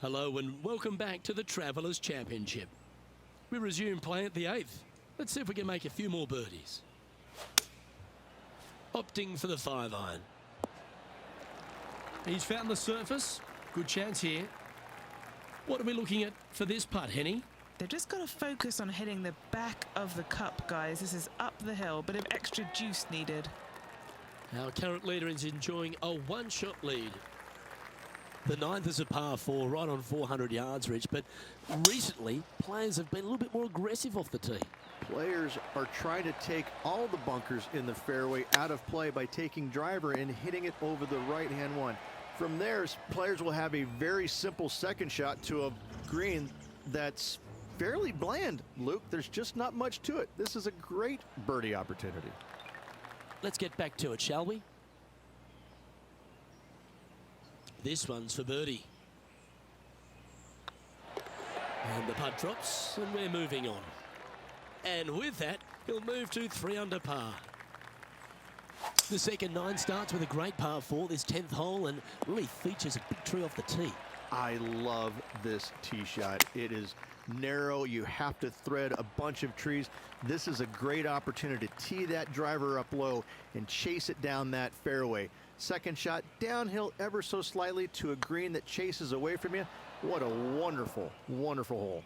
Hello and welcome back to the Travelers Championship. We resume play at the 8th. Let's see if we can make a few more birdies. Opting for the 5-iron. He's found the surface. Good chance here. What are we looking at for this putt, Henny? They've just got to focus on hitting the back of the cup, guys. This is up the hill, bit of extra juice needed. Our current leader is enjoying a one-shot lead. The 9th is a par 4, right on 400 yards, Rich, but recently players have been a little bit more aggressive off the tee. Players are trying to take all the bunkers in the fairway out of play by taking driver and hitting it over the right-hand one. From there, players will have a very simple second shot to a green that's fairly bland, Luke. There's just not much to it. This is a great birdie opportunity. Let's get back to it, shall we? This one's for birdie. And the putt drops, and we're moving on. And with that, he'll move to 3 under par. The second 9 starts with a great par 4, this 10th hole, and really features a big tree off the tee. I love this tee shot. It is narrow. You have to thread a bunch of trees. This is a great opportunity to tee that driver up low and chase it down that fairway. Second shot downhill ever so slightly to a green that chases away from you. What a wonderful, wonderful hole.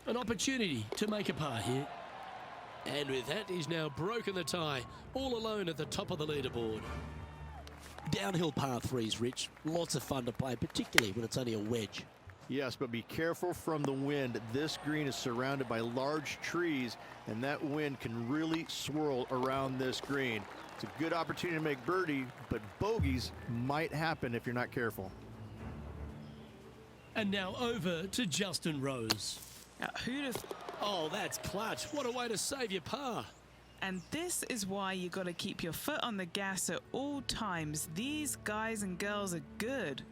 An opportunity to make a par here. And with that, he's now broken the tie, all alone at the top of the leaderboard. Downhill par 3s, Rich. Lots of fun to play, particularly when it's only a wedge. Yes, but be careful from the wind. This green is surrounded by large trees, and that wind can really swirl around this green. It's a good opportunity to make birdie, but bogeys might happen if you're not careful. And now over to Justin Rose. Now, who'd have Oh, that's clutch. What a way to save your par. And this is why you got to keep your foot on the gas at all times. These guys and girls are good.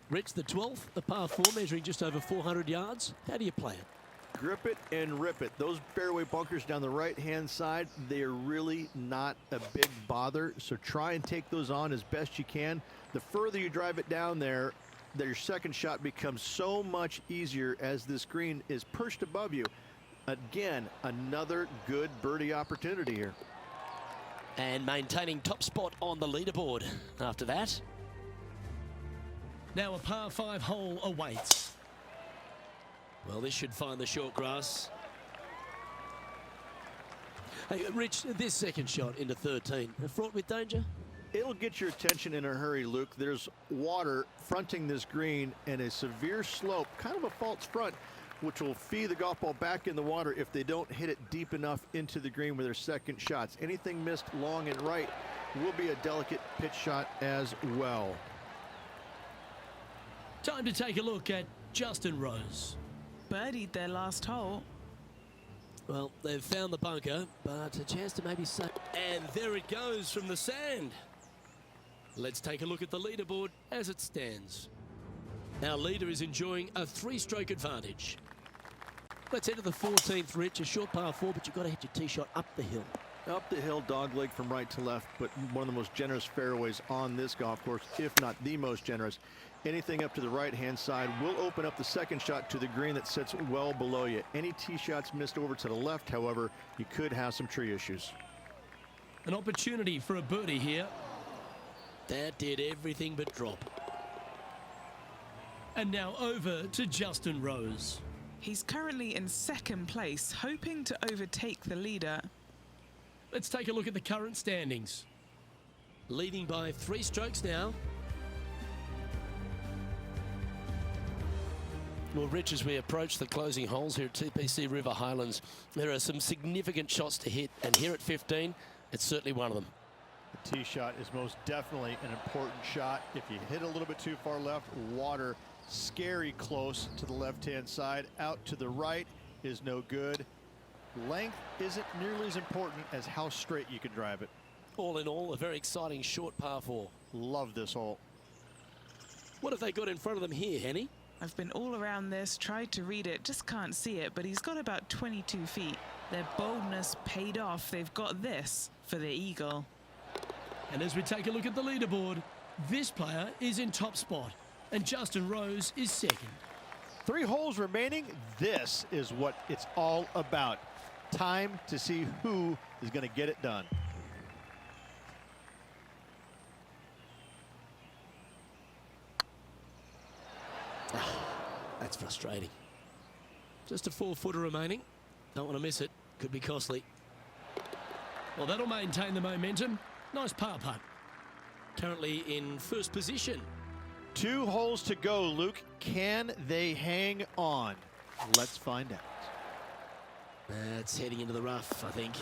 Rich, the 12th, a par 4 measuring just over 400 yards. How do you play it? Grip it and rip it. Those fairway bunkers down the right-hand side, they are really not a big bother, so try and take those on as best you can. The further you drive it down there, your second shot becomes so much easier as this green is perched above you. Again, another good birdie opportunity here. And maintaining top spot on the leaderboard after that. Now a par 5 hole awaits. Well, this should find the short grass. Hey, Rich, this second shot into 13, fraught with danger? It'll get your attention in a hurry, Luke. There's water fronting this green and a severe slope, kind of a false front, which will feed the golf ball back in the water if they don't hit it deep enough into the green with their second shots. Anything missed long and right will be a delicate pitch shot as well. Time to take a look at Justin Rose. Birdied their last hole. Well, they've found the bunker, but a chance to maybe say. And there it goes from the sand. Let's take a look at the leaderboard as it stands. Our leader is enjoying a 3-stroke advantage. Let's head to the 14th, Rich. A short par 4, but you've got to hit your tee shot up the hill. Up the hill, dogleg from right to left, but one of the most generous fairways on this golf course, if not the most generous. Anything up to the right-hand side will open up the second shot to the green that sits well below you. Any tee shots missed over to the left, however, you could have some tree issues. An opportunity for a birdie here. That did everything but drop. And now over to Justin Rose. He's currently in second place, hoping to overtake the leader. Let's take a look at the current standings. Leading by 3 strokes now. Well, Rich, as we approach the closing holes here at TPC River Highlands, there are some significant shots to hit, and here at 15, it's certainly one of them. The tee shot is most definitely an important shot. If you hit a little bit too far left, water scary close to the left-hand side. Out to the right is no good. Length isn't nearly as important as how straight you can drive it. All in all, a very exciting short par 4. Love this hole. What have they got in front of them here, Henny? I've been all around this, tried to read it, just can't see it, but he's got about 22 feet. Their boldness paid off. They've got this for the eagle. And as we take a look at the leaderboard, this player is in top spot, and Justin Rose is second. 3 holes remaining. This is what it's all about. Time to see who is going to get it done. That's frustrating. Just a 4-footer remaining. Don't want to miss it. Could be costly. Well, that'll maintain the momentum. Nice par putt. Currently in first position. 2 holes to go, Luke. Can they hang on? Let's find out. That's heading into the rough, I think.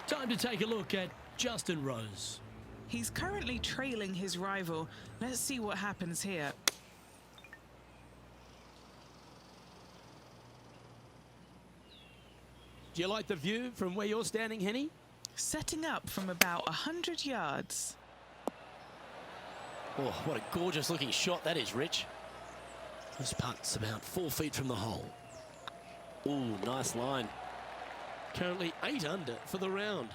Time to take a look at Justin Rose. He's currently trailing his rival. Let's see what happens here. Do you like the view from where you're standing, Henny? Setting up from about 100 yards. Oh, what a gorgeous looking shot that is, Rich. This putt's about 4 feet from the hole. Ooh, nice line. Currently 8 under for the round.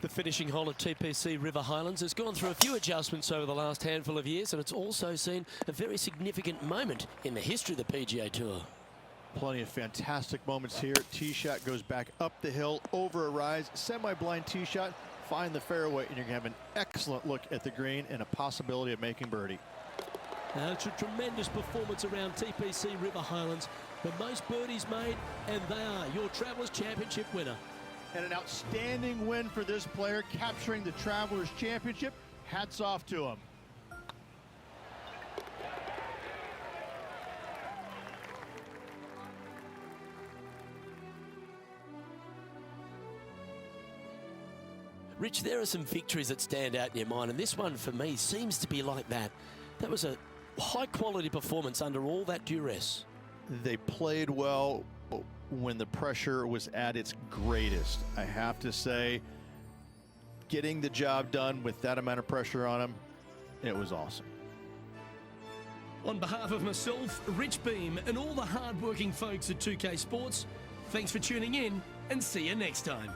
The finishing hole at TPC River Highlands has gone through a few adjustments over the last handful of years, and it's also seen a very significant moment in the history of the PGA Tour. Plenty of fantastic moments here. Tee shot goes back up the hill, over a rise, semi-blind tee shot, find the fairway, and you're going to have an excellent look at the green and a possibility of making birdie. Now, it's a tremendous performance around TPC River Highlands. The most birdies made, and they are your Travelers Championship winner. And an outstanding win for this player, capturing the Travelers Championship. Hats off to him. Rich, there are some victories that stand out in your mind, and this one for me seems to be like that. That was a high-quality performance under all that duress. They played well when the pressure was at its greatest. I have to say, getting the job done with that amount of pressure on them, it was awesome. On behalf of myself, Rich Beam, and all the hard-working folks at 2K Sports, thanks for tuning in, and see you next time.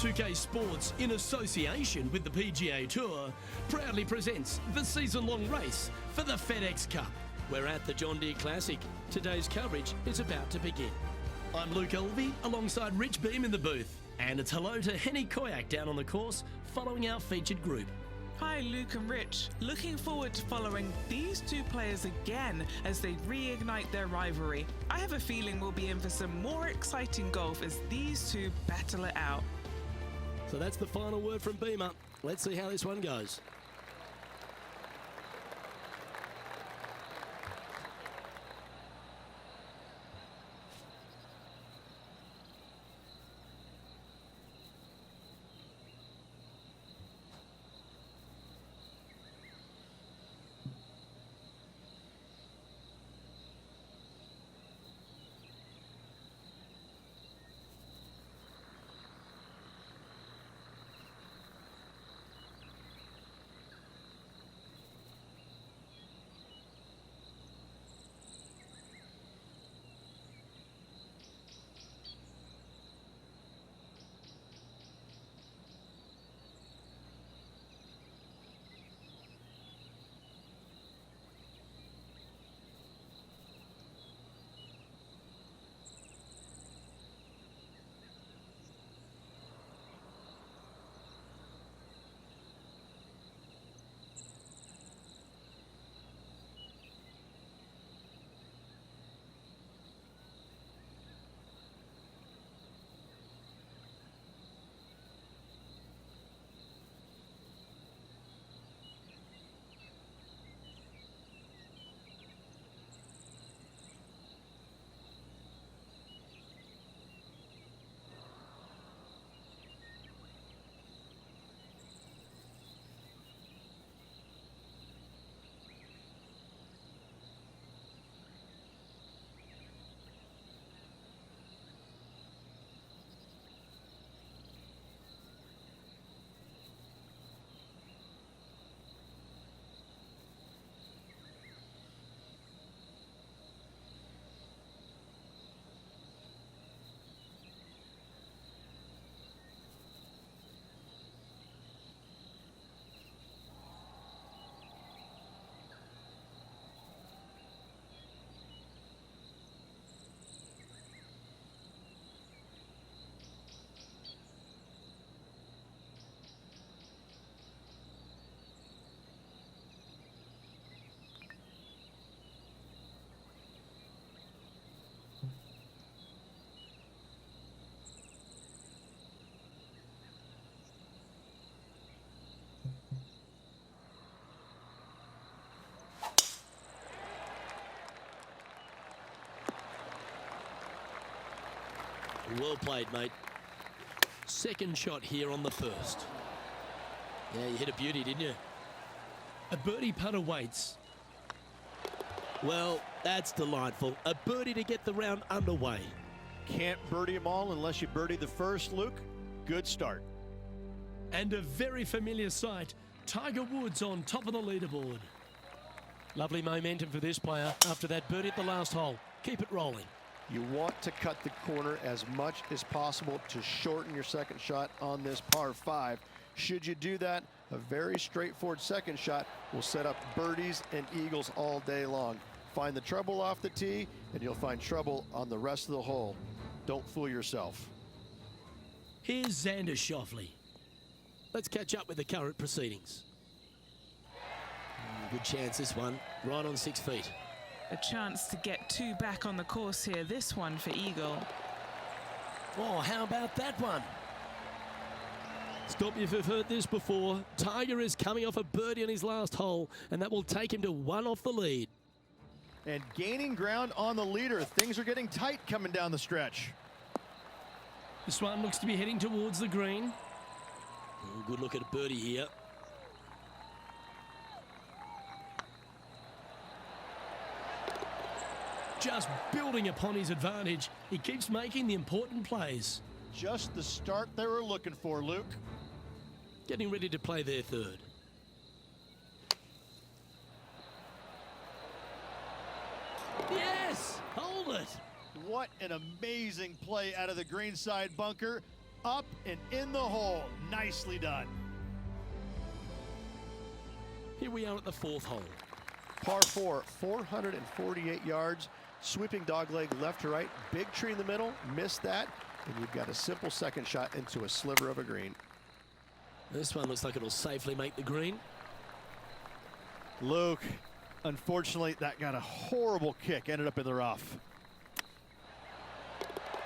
.2K Sports, in association with the PGA Tour, proudly presents the season-long race for the FedEx Cup. We're at the John Deere Classic. Today's coverage is about to begin. I'm Luke Elvey, alongside Rich Beam in the booth. And it's hello to Henny Koyak down on the course, following our featured group. Hi, Luke and Rich. Looking forward to following these two players again as they reignite their rivalry. I have a feeling we'll be in for some more exciting golf as these two battle it out. So that's the final word from Beamer. Let's see how this one goes. Well played, mate. Second shot here on the first. Yeah, you hit a beauty, didn't you? A birdie putt awaits. Well, that's delightful. A birdie to get the round underway. Can't birdie them all unless you birdie the first, Luke. Good start. And a very familiar sight. Tiger Woods on top of the leaderboard. Lovely momentum for this player after that birdie at the last hole. Keep it rolling. You want to cut the corner as much as possible to shorten your second shot on this par 5. Should you do that, a very straightforward second shot will set up birdies and eagles all day long. Find the trouble off the tee, and you'll find trouble on the rest of the hole. Don't fool yourself. Here's Xander Schauffele. Let's catch up with the current proceedings. Good chance this one, right on 6 feet. A chance to get 2 back on the course here. This one for eagle. Oh, how about that one? Stop me if you've heard this before. Tiger is coming off a birdie on his last hole, and that will take him to 1 off the lead. And gaining ground on the leader. Things are getting tight coming down the stretch. This one looks to be heading towards the green. Oh, good look at a birdie here. Just building upon his advantage. He keeps making the important plays. Just the start they were looking for, Luke. Getting ready to play their third. Yes! Hold it! What an amazing play out of the greenside bunker. Up and in the hole. Nicely done. Here we are at the 4th hole. Par 4, 448 yards. Sweeping dogleg left to right. Big tree in the middle. Missed that. And you've got a simple second shot into a sliver of a green. This one looks like it'll safely make the green. Luke, unfortunately, that got a horrible kick. Ended up in the rough.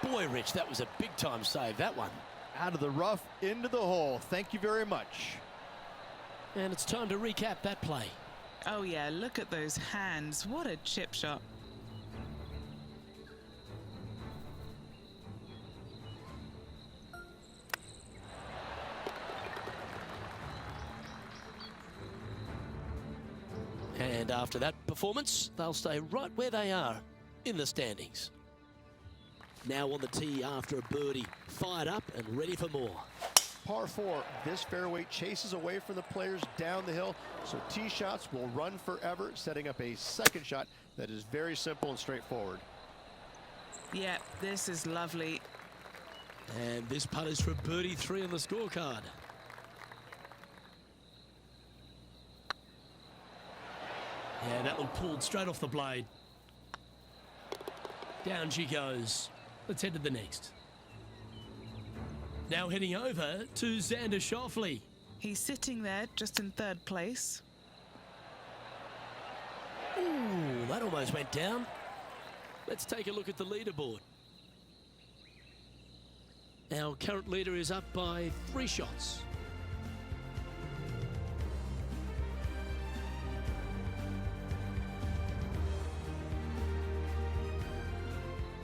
Boy, Rich, that was a big-time save, that one. Out of the rough, into the hole. Thank you very much. And it's time to recap that play. Oh yeah, look at those hands. What a chip shot. And after that performance, they'll stay right where they are in the standings. Now on the tee after a birdie, fired up and ready for more. Par 4, this fairway chases away from the players down the hill, so tee shots will run forever, setting up a second shot that is very simple and straightforward. Yep, this is lovely. And this putt is for birdie 3 on the scorecard. Yeah, that one pulled straight off the blade. Down she goes. Let's head to the next. Now heading over to Xander Schauffele. He's sitting there just in 3rd place. Ooh, that almost went down. Let's take a look at the leaderboard. Our current leader is up by 3 shots.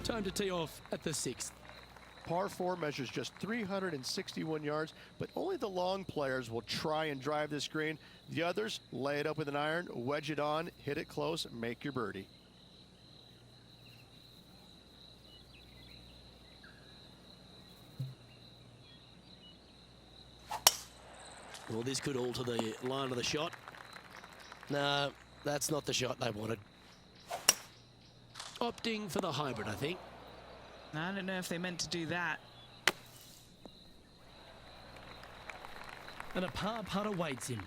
Time to tee off at the 6th. Par 4 measures just 361 yards, but only the long players will try and drive this green. The others lay it up with an iron, wedge it on, hit it close, make your birdie. Well, this could alter the line of the shot. No, that's not the shot they wanted. Opting for the hybrid, I think. I don't know if they meant to do that. And a par putt awaits him.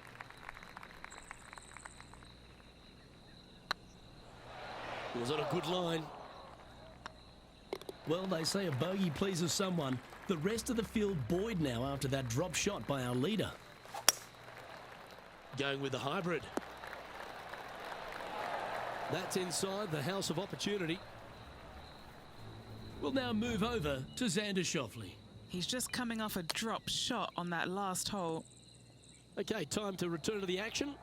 Was on a good line. Well, they say a bogey pleases someone. The rest of the field buoyed now after that drop shot by our leader. Going with the hybrid. That's inside the house of opportunity. We'll now move over to Xander Schauffele. He's just coming off a drop shot on that last hole. Okay, time to return to the action.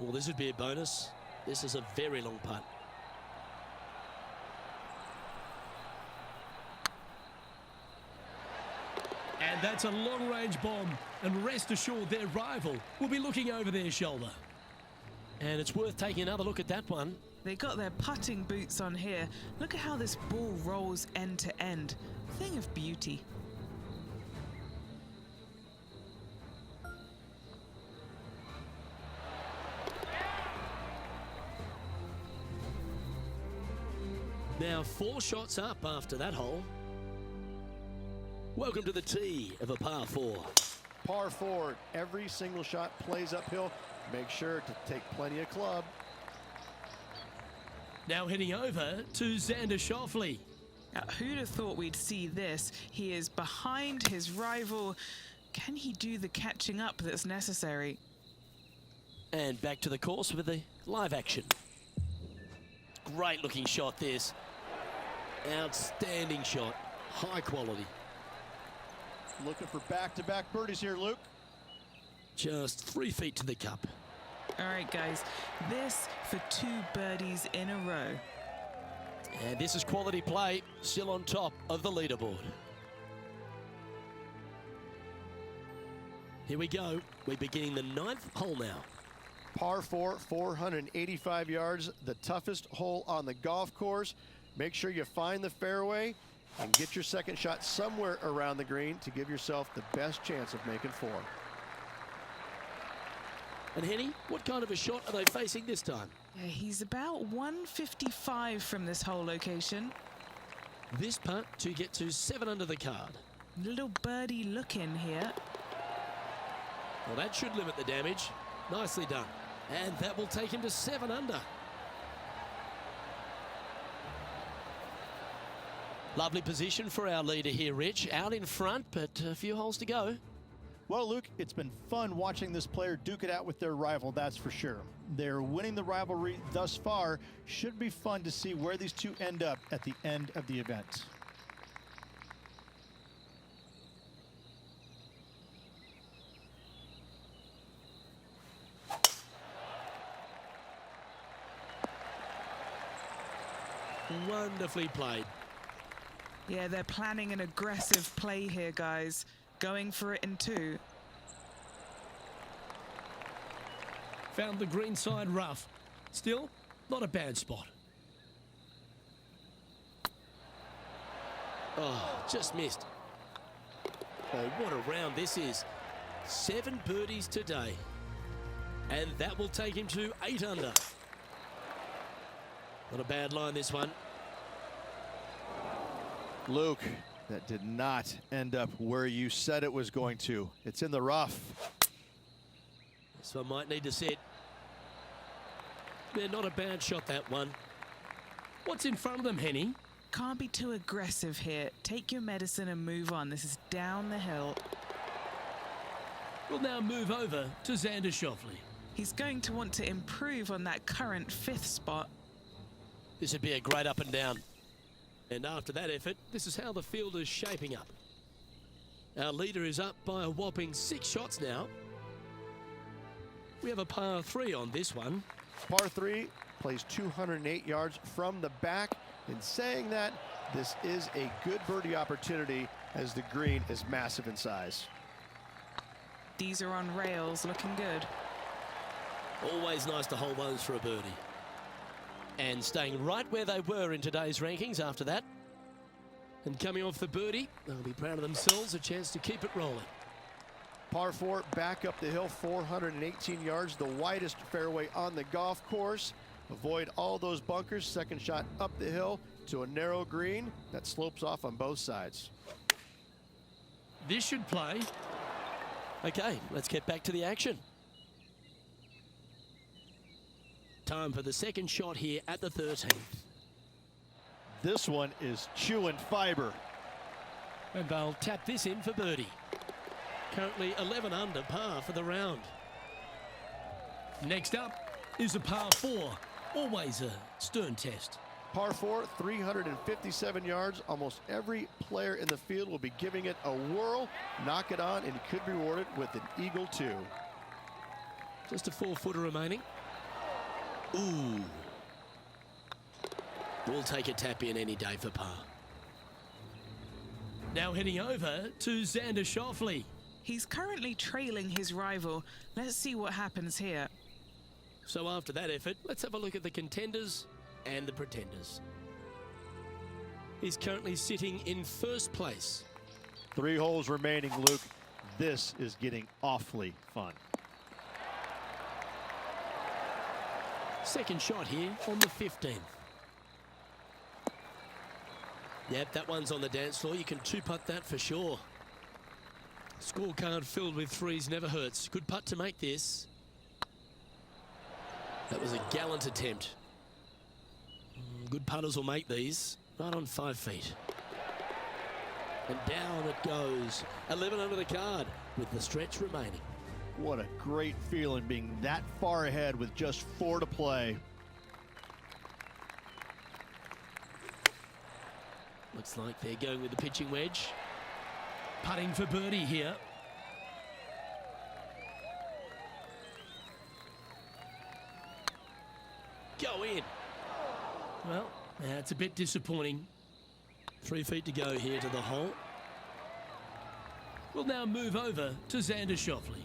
Well, this would be a bonus. This is a very long putt. That's a long-range bomb, and rest assured their rival will be looking over their shoulder. And it's worth taking another look at that one. They got their putting boots on here. Look at how this ball rolls end to end. Thing of beauty. Now 4 shots up after that hole. Welcome to the tee of a par 4. Par 4, every single shot plays uphill. Make sure to take plenty of club. Now heading over to Xander Schauffele. Now, who'd have thought we'd see this? He is behind his rival. Can he do the catching up that's necessary? And back to the course with the live action. Great looking shot this. Outstanding shot. High quality. Looking for back-to-back birdies here, Luke. Just 3 feet to the cup. All right, guys, this for 2 birdies in a row. And this is quality play, still on top of the leaderboard. Here we go. We're beginning the 9th hole now. Par 4, 485 yards, the toughest hole on the golf course. Make sure you find the fairway and get your second shot somewhere around the green to give yourself the best chance of making 4. And Henny, what kind of a shot are they facing this time? Yeah, he's about 155 from this hole location. This putt to get to 7 under the card. Little birdie look in here. Well, that should limit the damage. Nicely done. And that will take him to 7 under. Lovely position for our leader here, Rich. Out in front, but a few holes to go. Well, Luke, it's been fun watching this player duke it out with their rival, that's for sure. They're winning the rivalry thus far. Should be fun to see where these two end up at the end of the event. Wonderfully played. Yeah, they're planning an aggressive play here, guys. Going for it in 2. Found the green side rough. Still, not a bad spot. Oh, just missed. Oh, what a round this is. 7 birdies today. And that will take him to 8 under. Not a bad line, this one. Luke, that did not end up where you said it was going to. It's in the rough. This one might need to sit. Yeah, not a bad shot, that one. What's in front of them, Henny? Can't be too aggressive here. Take your medicine and move on. This is down the hill. We'll now move over to Xander Schauffele. He's going to want to improve on that current 5th spot. This would be a great up and down. And after that effort, this is how the field is shaping up. Our leader is up by a whopping 6 shots now. We have a par 3 on this one. Par 3 plays 208 yards from the back. In saying that, this is a good birdie opportunity as the green is massive in size. These are on rails, looking good. Always nice to hold those for a birdie. And staying right where they were in today's rankings after that. And coming off the birdie, they'll be proud of themselves, a chance to keep it rolling. Par 4, back up the hill, 418 yards, the widest fairway on the golf course. Avoid all those bunkers. Second shot up the hill to a narrow green that slopes off on both sides. This should play. Okay, let's get back to the action. Time for the second shot here at the 13th. This one is chewing fiber. And they'll tap this in for birdie. Currently 11 under par for the round. Next up is a par 4. Always a stern test. Par 4, 357 yards. Almost every player in the field will be giving it a whirl. Knock it on and you could be rewarded with an eagle 2. Just a 4-footer remaining. Ooh. We'll take a tap in any day for par. Now heading over to Xander Schauffele. He's currently trailing his rival. Let's see what happens here. So after that effort, let's have a look at the contenders and the pretenders. He's currently sitting in first place. 3 holes remaining, Luke. This is getting awfully fun. Second shot here on the 15th. Yep, that one's on the dance floor. You can two-putt that for sure. Scorecard filled with threes never hurts. Good putt to make this. That was a gallant attempt. Good putters will make these. Right on 5 feet. And down it goes. 11 under the card with the stretch remaining. What a great feeling being that far ahead with just 4 to play. Looks like they're going with the pitching wedge. Putting for birdie here. Go in. Well, that's a bit disappointing. 3 feet to go here to the hole. We'll now move over to Xander Schauffele.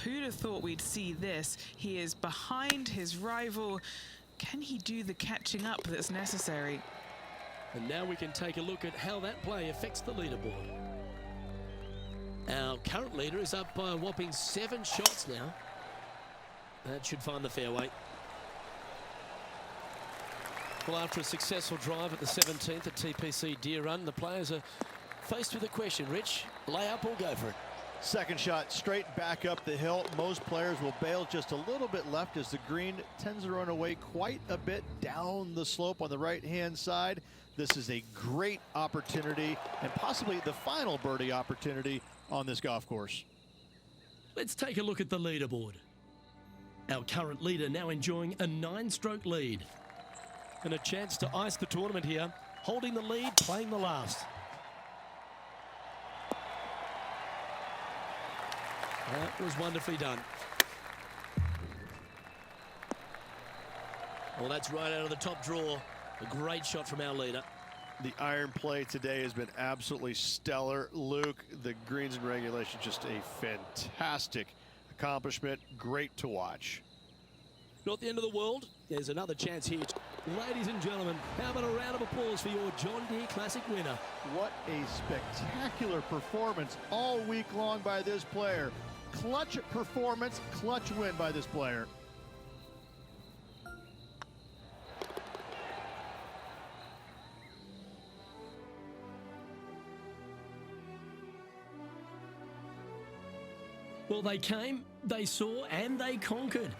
Who'd have thought we'd see this? He is behind his rival. Can he do the catching up that's necessary? And now we can take a look at how that play affects the leaderboard. Our current leader is up by a whopping 7 shots now. That should find the fairway. Well, after a successful drive at the 17th at TPC Deer Run, the players are faced with a question, Rich. Lay up or go for it? Second shot straight back up the hill. Most players will bail just a little bit left as the green tends to run away quite a bit down the slope on the right-hand side. This is a great opportunity and possibly the final birdie opportunity on this golf course. Let's take a look at the leaderboard. Our current leader now enjoying a 9-stroke lead. And a chance to ice the tournament here. Holding the lead, playing the last. That was wonderfully done. Well, that's right out of the top drawer. A great shot from our leader. The iron play today has been absolutely stellar. Luke, the greens and regulation, just a fantastic accomplishment. Great to watch. Not the end of the world. There's another chance here. Ladies and gentlemen, how about a round of applause for your John Deere Classic winner? What a spectacular performance all week long by this player. Clutch performance, clutch win by this player. Well, they came, they saw, and they conquered.